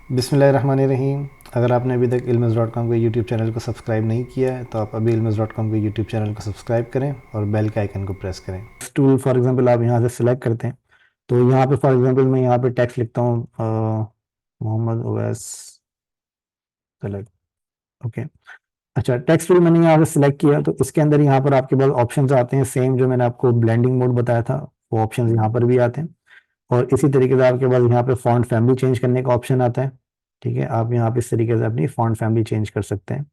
बिस्मिल्लाहिर्रहमानिर्रहीम। अगर आपने अभी तक ilmiz.com के यूट्यूब चैनल को सब्सक्राइब नहीं किया है तो आप अभी ilmiz.com के यूट्यूब चैनल को सब्सक्राइब करें और बेल के आइकन को प्रेस करें। टूल फॉर एग्जांपल आप यहाँ से सिलेक्ट करते हैं तो यहाँ पे फॉर एग्जांपल मैं यहाँ पे टेक्स्ट लिखता हूँ मोहम्मद ओवैस सेलेक्ट। ओके। अच्छा, टेक्स्ट टूल मैंने यहाँ पे सिलेक्ट किया तो इसके अंदर यहाँ पर आपके पास ऑप्शंस आते हैं, सेम जो मैंने आपको ब्लेंडिंग मोड बताया था वो ऑप्शंस यहाँ पर भी आते हैं। और इसी तरीके से आपके पास यहाँ पे फॉन्ट फैमिली चेंज करने का ऑप्शन आता है। ठीक है, आप यहाँ पे इस तरीके से अपनी फॉन्ट फैमिली चेंज कर सकते हैं।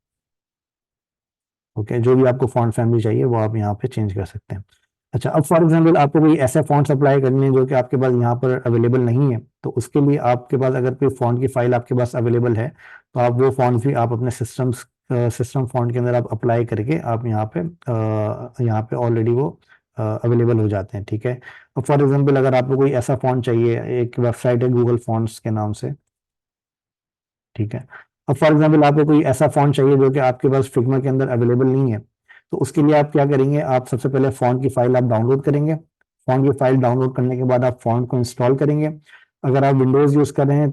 ओके, जो भी आपको फॉन्ट फैमिली चाहिए वो आप यहाँ पे चेंज कर सकते हैं। अच्छा, अब फॉर एग्जांपल आपको कोई ऐसे फॉन्ट्स अप्लाई करने हैं जो कि आपके पास यहाँ पर अवेलेबल नहीं है, तो उसके लिए आपके पास अगर कोई फॉन्ट की फाइल आपके पास अवेलेबल है तो आप वो फॉन्ट भी आप अपने सिस्टम फॉन्ट के अंदर आप अप्लाई करके आप यहाँ पे ऑलरेडी वो अवेलेबल हो जाते हैं। ठीक है। अब फॉर एग्जांपल अगर आपको कोई ऐसा फॉन्ट चाहिए, एक वेबसाइट है गूगल फॉन्ट्स के नाम से। ठीक है। अब फॉर एग्जांपल आपको कोई ऐसा फॉन्ट चाहिए जो कि आपके पास फिग्मा के अंदर अवेलेबल नहीं है, तो उसके लिए आप क्या करेंगे, आप सबसे पहले फॉन्ट की फाइल आप डाउनलोड करेंगे। फॉन्ट की फाइल डाउनलोड करने के बाद आप फॉन्ट को इंस्टॉल करेंगे। अगर आप विंडोज यूज कर रहे हैं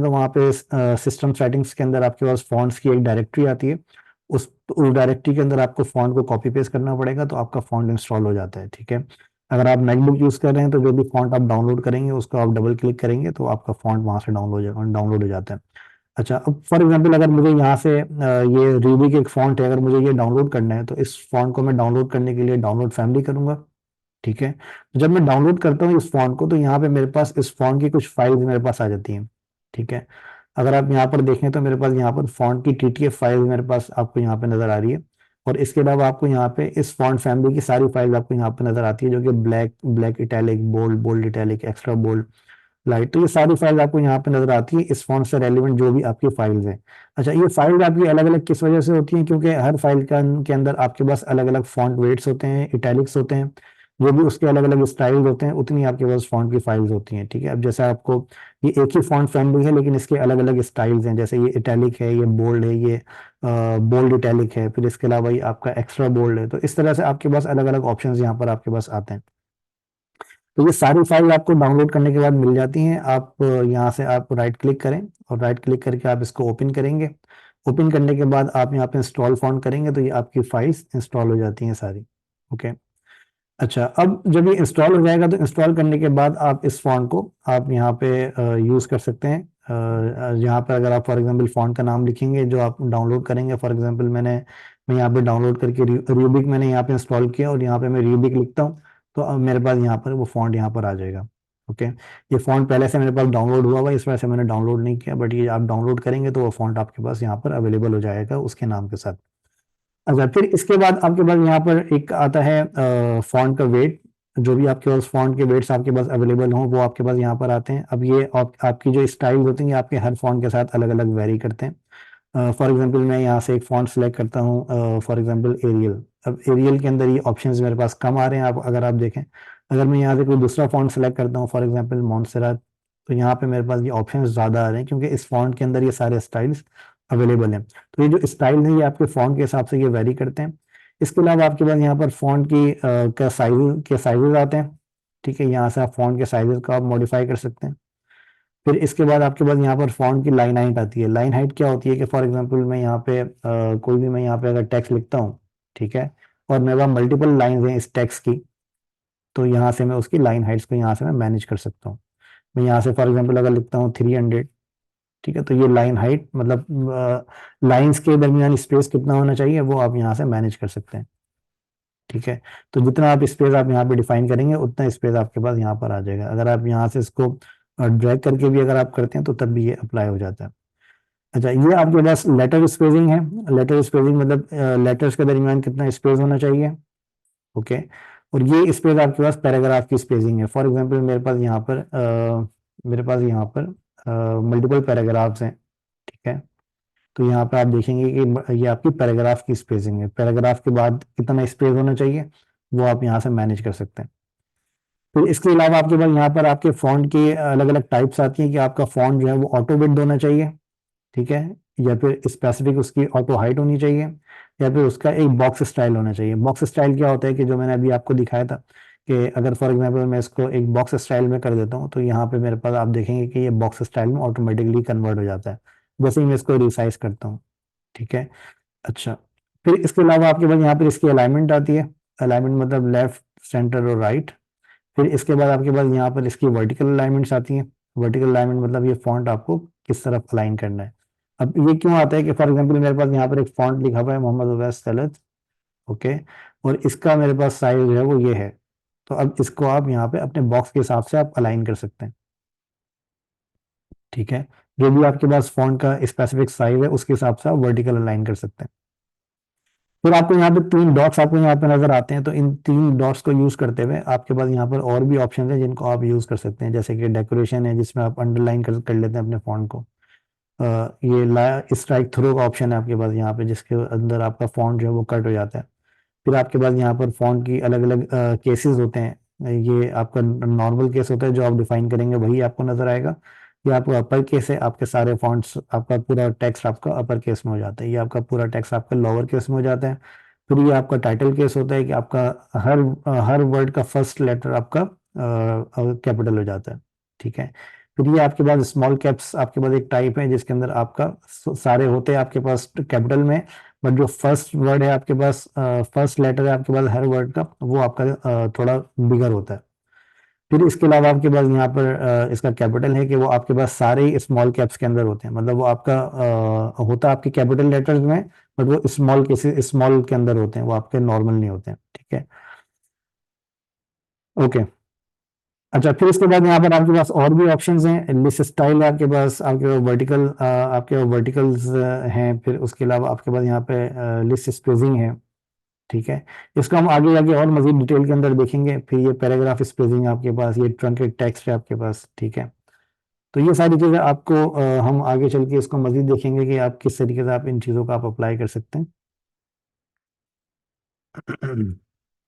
तो वहाँ पे सिस्टम सेटिंग्स के अंदर आपके पास फॉन्ट्स की एक डायरेक्टरी आती है। उस डायरेक्टरी के अंदर आपको फॉन्ट को कॉपी पेस्ट करना पड़ेगा तो आपका फॉन्ट इंस्टॉल हो जाता है। ठीक है। अगर आप मैकबुक यूज कर रहे हैं तो जो भी फॉन्ट आप डाउनलोड करेंगे उसको आप डबल क्लिक करेंगे तो आपका फॉन्ट वहां से डाउनलोड हो जाता है। अच्छा, अब फॉर एग्जांपल अगर मुझे यहाँ से ये रूबी एक फॉन्ट है, अगर मुझे ये डाउनलोड करना है तो इस फॉन्ट को मैं डाउनलोड करने के लिए डाउनलोड फैमिली करूंगा। ठीक है। तो जब मैं डाउनलोड करता हूँ इस फॉन्ट को तो यहाँ पे मेरे पास इस फॉन्ट की कुछ फाइल्स मेरे पास आ जाती हैं। ठीक है। अगर आप यहाँ पर देखें तो मेरे पास यहाँ पर फॉन्ट की टीटीएफ फाइल मेरे पास आपको यहाँ पे नजर आ रही है। और इसके अलावा आपको यहाँ पे इस फॉन्ट फैमिली की सारी फाइल आपको यहाँ पे नजर आती है, जो कि black black italic, bold bold italic, extra bold, light, तो ये सारी फाइल आपको यहाँ पे नजर आती है इस फॉन्ट से रेलिवेंट जो भी आपकी फाइल्स हैं। अच्छा, ये फाइल आपकी अलग अलग किस वजह से होती हैं, क्योंकि हर फाइल के अंदर आपके पास अलग अलग फॉन्ट वेट्स होते हैं, इटैलिक्स होते हैं, जो भी उसके अलग अलग स्टाइल्स होते हैं उतनी आपके पास फॉन्ट की फाइल्स होती हैं। ठीक है। अब जैसे आपको ये एक ही फॉन्ट फैमिली है लेकिन इसके अलग अलग स्टाइल्स हैं, जैसे ये इटैलिक है, ये बोल्ड है, ये बोल्ड इटैलिक है, फिर इसके अलावा ये आपका एक्स्ट्रा बोल्ड है, तो इस तरह से आपके पास अलग अलग ऑप्शंस यहाँ पर आपके पास आते हैं। तो ये सारी फाइल आपको डाउनलोड करने के बाद मिल जाती हैं। आप यहाँ से आप राइट क्लिक करें और राइट क्लिक करके आप इसको ओपन करेंगे। ओपन करने के बाद आप यहाँ पे इंस्टॉल फॉन्ट करेंगे तो ये आपकी फाइल्स इंस्टॉल हो जाती हैं सारी। ओके। अच्छा, अब जब ये इंस्टॉल हो जाएगा तो इंस्टॉल करने के बाद आप इस फॉन्ट को आप यहाँ पे यूज़ कर सकते हैं। यहाँ पर अगर आप फॉर एग्जांपल फॉन्ट का नाम लिखेंगे जो आप डाउनलोड करेंगे, फॉर एग्जांपल मैं यहाँ पे डाउनलोड करके रूबिक मैंने यहाँ पे इंस्टॉल किया और यहाँ पे मैं रूबिक लिखता हूँ तो अब मेरे पास यहाँ पर वो फॉन्ट यहाँ पर आ जाएगा। ओके। ये फॉन्ट पहले से मेरे पास डाउनलोड हुआ हुआ है, इस वजह से मैंने डाउनलोड नहीं किया, बट ये आप डाउनलोड करेंगे तो वो फॉन्ट आपके पास यहाँ पर अवेलेबल हो जाएगा उसके नाम के साथ। अच्छा, फिर इसके बाद आपके पास यहाँ पर एक आता है फॉन्ट का वेट। जो भी आपके पास फॉन्ट के वेट्स आपके पास अवेलेबल हों वो आपके पास यहाँ पर आते हैं। अब ये आपकी जो स्टाइल होती हैं आपके हर फॉन्ट के साथ अलग अलग वेरी करते हैं। फॉर एग्जांपल मैं यहाँ से एक फॉन्ट सेलेक्ट करता हूँ, फॉर एग्जांपल एरियल। अब एरियल के अंदर ये ऑप्शंस मेरे पास कम आ रहे हैं, आप अगर आप देखें, अगर मैं यहाँ से कोई दूसरा फॉन्ट सेलेक्ट करता हूँ फॉर एग्जांपल मॉन्सेरात, तो यहाँ पे मेरे पास ये ऑप्शंस ज़्यादा आ रहे हैं क्योंकि इस फॉन्ट के अंदर ये सारे स्टाइल्स अवेलेबल हैं। तो ये जो स्टाइल है ये आपके फॉन्ट के हिसाब से ये वेरी करते हैं। इसके अलावा आपके पास यहाँ पर फॉन्ट की के साइजेस आते हैं। ठीक है, यहाँ से आप फॉन्ट के साइजेस को आप मॉडिफाई कर सकते हैं। फिर इसके बाद आपके पास यहाँ पर फॉन्ट की लाइन हाइट आती है। लाइन हाइट क्या होती है कि फॉर एग्जांपल मैं यहाँ पे कोई भी मैं यहाँ पे अगर टेक्स्ट लिखता हूँ, ठीक है, और मेरे पास मल्टीपल लाइन हैं इस टेक्स्ट की, तो यहाँ से मैं उसकी लाइन हाइट्स को यहाँ से मैं मैनेज कर सकता हूँ। मैं यहाँ से फॉर एग्जांपल अगर लिखता हूँ 300, ठीक है, तो ये लाइन हाइट मतलब लाइंस के दरमियान स्पेस कितना होना चाहिए वो आप यहाँ से मैनेज कर सकते हैं। ठीक है। तो जितना आप स्पेस आप यहाँ पे डिफाइन करेंगे उतना स्पेस आपके पास यहाँ पर आ जाएगा। अगर आप यहाँ से इसको ड्रैग करके भी अगर आप करते हैं तो तब भी ये अप्लाई हो जाता है। अच्छा, ये आपके पास लेटर स्पेसिंग है। लेटर स्पेसिंग मतलब लेटर्स के दरमियान कितना स्पेस होना चाहिए। ओके। और ये स्पेस आपके पास पैराग्राफ की स्पेसिंग है। फॉर एग्जांपल मेरे पास यहाँ पर मल्टीपल पैराग्राफ्स हैं। ठीक है। तो यहाँ पे आप देखेंगे कि ये आपकी पैराग्राफ की स्पेसिंग है, पैराग्राफ के बाद कितना स्पेस होना चाहिए वो आप यहाँ से मैनेज कर सकते हैं। तो इसके अलावा आपके पास यहाँ पर आपके फॉन्ट की अलग अलग टाइप्स आती हैं कि आपका फॉन्ट जो है वो ऑटो विड्थ होना चाहिए, ठीक है, या फिर स्पेसिफिक उसकी ऑटो हाइट होनी चाहिए, या फिर उसका एक बॉक्स स्टाइल होना चाहिए। बॉक्स स्टाइल क्या होता है कि जो मैंने अभी आपको दिखाया था कि अगर फॉर एग्जांपल मैं इसको एक बॉक्स स्टाइल में कर देता हूँ तो यहाँ पे मेरे पास आप देखेंगे कि ये बॉक्स स्टाइल में ऑटोमेटिकली कन्वर्ट हो जाता है जैसे ही मैं इसको रिसाइज करता हूँ। ठीक है। अच्छा, फिर इसके अलावा आपके पास यहाँ पर इसकी अलाइनमेंट आती है। अलाइनमेंट मतलब लेफ्ट, सेंटर और राइट। फिर इसके बाद आपके पास यहाँ पर इसकी वर्टिकल अलाइनमेंट्स आती हैं। वर्टिकल अलाइनमेंट मतलब ये फॉन्ट आपको किस तरफ अलाइन करना है। अब ये क्यों आता है कि फॉर एग्जांपल मेरे पास यहाँ पर एक फॉन्ट लिखा हुआ है मोहम्मद उवैस तलत। ओके। और इसका मेरे पास साइज जो है वो ये है। तो अब इसको आप यहाँ पे अपने बॉक्स के हिसाब से आप अलाइन कर सकते हैं। ठीक है। जो भी आपके पास फॉन्ट का स्पेसिफिक साइज है उसके हिसाब से आप वर्टिकल अलाइन कर सकते हैं। फिर आपको यहाँ पे 3 डॉट्स आपको यहाँ पे नजर आते हैं, तो इन 3 डॉट्स को यूज करते हुए आपके पास यहाँ पर और भी ऑप्शन है जिनको आप यूज कर सकते हैं, जैसे कि डेकोरेशन है जिसमें आप अंडरलाइन कर लेते हैं अपने फॉन्ट को। ये स्ट्राइक थ्रू का ऑप्शन है आपके पास यहाँ पे, जिसके अंदर आपका फॉन्ट जो है वो कट हो जाता है। फिर आपके पास यहाँ पर फॉन्ट की अलग अलग केसेस होते हैं। ये आपका नॉर्मल केस होता है जो आप डिफाइन करेंगे वही आपको नजर आएगा। ये आपका अपर केस है, आपके सारे फॉन्ट्स, आपका पूरा टेक्स्ट आपका अपर केस में हो जाता है। ये आपका पूरा टेक्स्ट आपका लोअर केस में हो जाता है। फिर ये आपका टाइटल केस होता है कि आपका हर हर वर्ड का फर्स्ट लेटर आपका कैपिटल हो जाता है। ठीक है। फिर ये आपके पास स्मॉल कैप्स आपके पास एक टाइप है जिसके अंदर आपका सारे होते हैं आपके पास कैपिटल में, बट जो फर्स्ट वर्ड है आपके पास, फर्स्ट लेटर है आपके पास हर वर्ड का, वो आपका थोड़ा बिगर होता है। फिर इसके अलावा आपके पास यहाँ पर इसका कैपिटल है कि वो आपके पास सारे ही स्मॉल कैप्स के अंदर होते हैं, मतलब वो आपका होता है आपके कैपिटल लेटर्स में, बट वो स्मॉल के स्मॉल के अंदर होते हैं, वो आपके नॉर्मल नहीं होते हैं। ठीक है। ओके। अच्छा, फिर उसके बाद यहाँ पर आपके पास और भी ऑप्शंस हैं। लिस्ट स्टाइल है आपके पास, आपके वर्टिकल आपके वर्टिकल्स हैं। फिर उसके अलावा आपके पास यहाँ पे लिस्ट स्पेसिंग है। ठीक है। इसको हम आगे आगे और मजीद डिटेल के अंदर देखेंगे। फिर ये पैराग्राफ स्पेसिंग आपके पास, ये ट्रंकेट टेक्स्ट है आपके पास। ठीक है। तो ये सारी चीज़ें आपको हम आगे चल के इसको मजीद देखेंगे कि आप किस तरीके से आप इन चीज़ों को आप अप्लाई कर सकते हैं।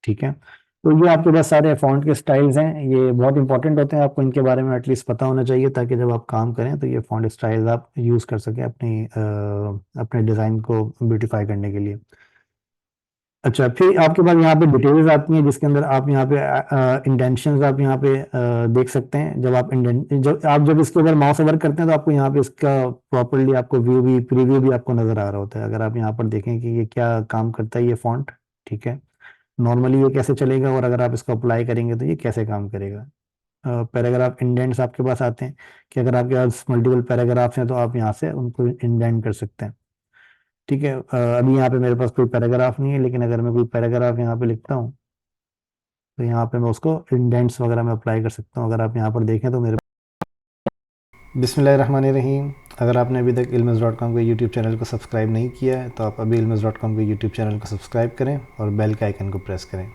ठीक है। तो ये आपके पास सारे फॉन्ट के स्टाइल्स हैं, ये बहुत इंपॉर्टेंट होते हैं, आपको इनके बारे में एटलीस्ट पता होना चाहिए ताकि जब आप काम करें तो ये फॉन्ट स्टाइल्स आप यूज़ कर सकें अपने डिज़ाइन को ब्यूटीफाई करने के लिए। अच्छा, फिर आपके पास यहाँ पे डिटेल्स आती हैं जिसके अंदर आप यहाँ पे इंडेंशंस आप यहाँ पे देख सकते हैं। जब इसके ऊपर माउस ओवर करते हैं तो आपको यहाँ पे इसका प्रॉपरली आपको व्यू भी, प्रीव्यू भी आपको नजर आ रहा होता है। अगर आप यहाँ पर देखें कि ये क्या काम करता है ये फॉन्ट। ठीक है। नॉर्मली ये कैसे चलेगा और अगर आप इसको अप्लाई करेंगे तो ये कैसे काम करेगा। पैराग्राफ इंडेंट्स आपके पास आते हैं कि अगर आपके पास मल्टीपल पैराग्राफ्स हैं तो आप यहाँ से उनको इंडेंट कर सकते हैं। ठीक है। अभी यहाँ पे मेरे पास कोई पैराग्राफ नहीं है, लेकिन अगर मैं कोई पैराग्राफ यहाँ पे लिखता हूँ तो यहाँ पे मैं उसको इंडेंट्स वगैरह में अप्लाई कर सकता हूँ। अगर आप यहाँ पर देखें तो मेरे बिस्मिल्लाहिर्रहमानिर्रहीम। अगर आपने अभी तक ilms.com के यूट्यूब चैनल को सब्सक्राइब नहीं किया है तो आप अभी ilms.com के यूट्यूब चैनल को सब्सक्राइब करें और बेल के आइकन को प्रेस करें।